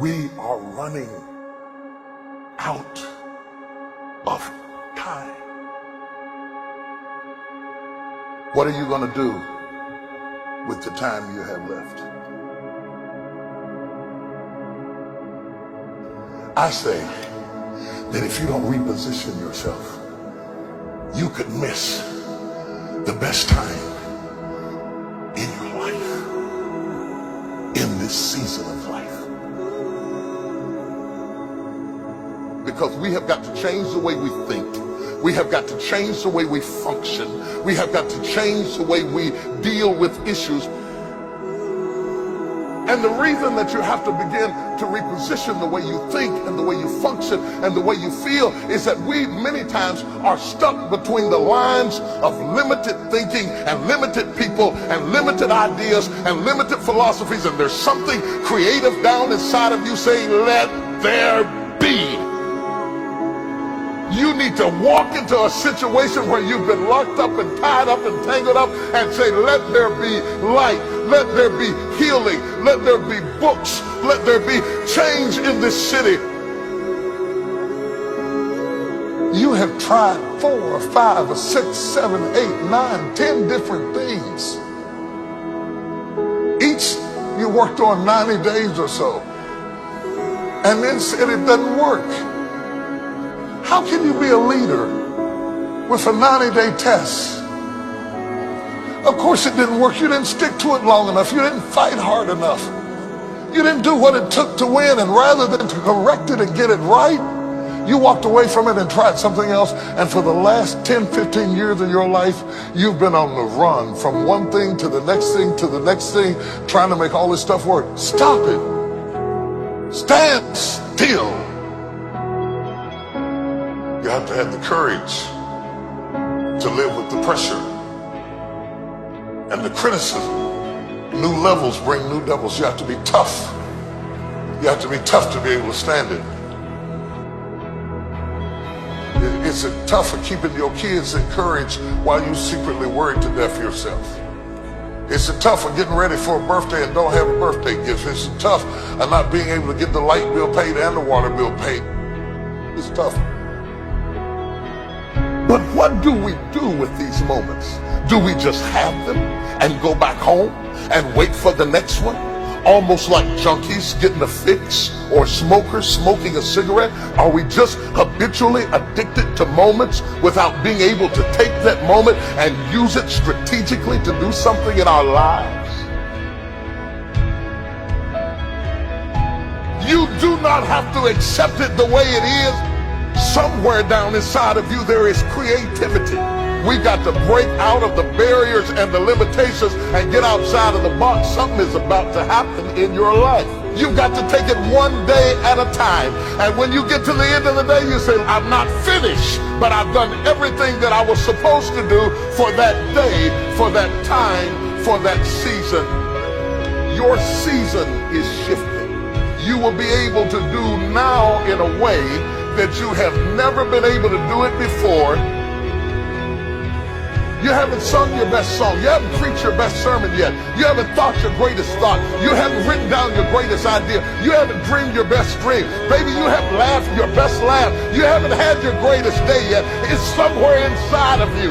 We are running out of time. What are you going to do with the time you have left? I say that if you don't reposition yourself, you could miss the best time in your life, in this season of life. Because we have got to change the way we think. We have got to change the way we function. We have got to change the way we deal with issues. And the reason that you have to begin to reposition the way you think and the way you function and the way you feel is that we many times are stuck between the lines of limited thinking and limited people and limited ideas and limited philosophies, and there's something creative down inside of you saying, let there be. You need to walk into a situation where you've been locked up and tied up and tangled up and say, let there be light, let there be healing, let there be books, let there be change in this city. You have tried 4 or 5 or 6, 7, 8, 9, 10 different things. Each you worked on 90 days or so and then said it doesn't work. How can you be a leader with a 90-day test? Of course it didn't work. You didn't stick to it long enough. You didn't fight hard enough. You didn't do what it took to win, and rather than to correct it and get it right, you walked away from it and tried something else. And for the last 10, 15 years of your life, you've been on the run from one thing to the next thing to the next thing, trying to make all this stuff work. Stop it. Stand still. You have to have the courage to live with the pressure and the criticism. New levels bring new devils. You have to be tough. You have to be tough to be able to stand it. It's tough for keeping your kids encouraged while you secretly worried to death yourself. It's tough for getting ready for a birthday and don't have a birthday gift. It's tough of not being able to get the light bill paid and the water bill paid. It's tough. But what do we do with these moments? Do we just have them and go back home and wait for the next one? Almost like junkies getting a fix or smokers smoking a cigarette? Are we just habitually addicted to moments without being able to take that moment and use it strategically to do something in our lives? You do not have to accept it the way it is. Somewhere down inside of you there is creativity. We got to break out of the barriers and the limitations and get outside of the box. Something is about to happen in your life. You've got to take it one day at a time. And when you get to the end of the day, you say, I'm not finished, but I've done everything that I was supposed to do for that day, for that time, for that season. Your season is shifting. You will be able to do now in a way that you have never been able to do it before. You haven't sung your best song. You haven't preached your best sermon yet. You haven't thought your greatest thought. You haven't written down your greatest idea. You haven't dreamed your best dream. Maybe you haven't laughed your best laugh. You haven't had your greatest day yet. It's somewhere inside of you.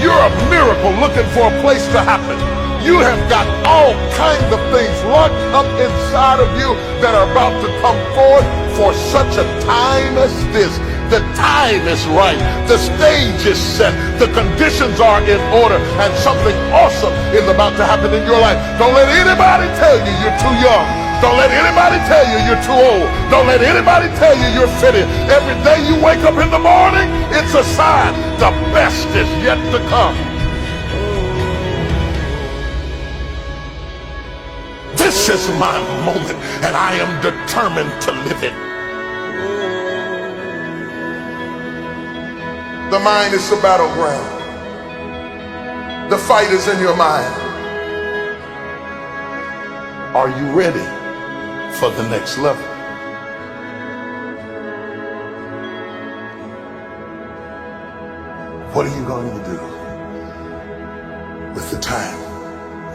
You're a miracle looking for a place to happen. You have got all kinds of things locked up inside of you that are about to come forth for such a time as this. The time is right. The stage is set. The conditions are in order. And something awesome is about to happen in your life. Don't let anybody tell you you're too young. Don't let anybody tell you you're too old. Don't let anybody tell you you're fitted. Every day you wake up in the morning, it's a sign the best is yet to come. This is my moment, and I am determined to live it. The mind is the battleground. The fight is in your mind. Are you ready for the next level? What are you going to do with the time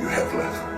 you have left?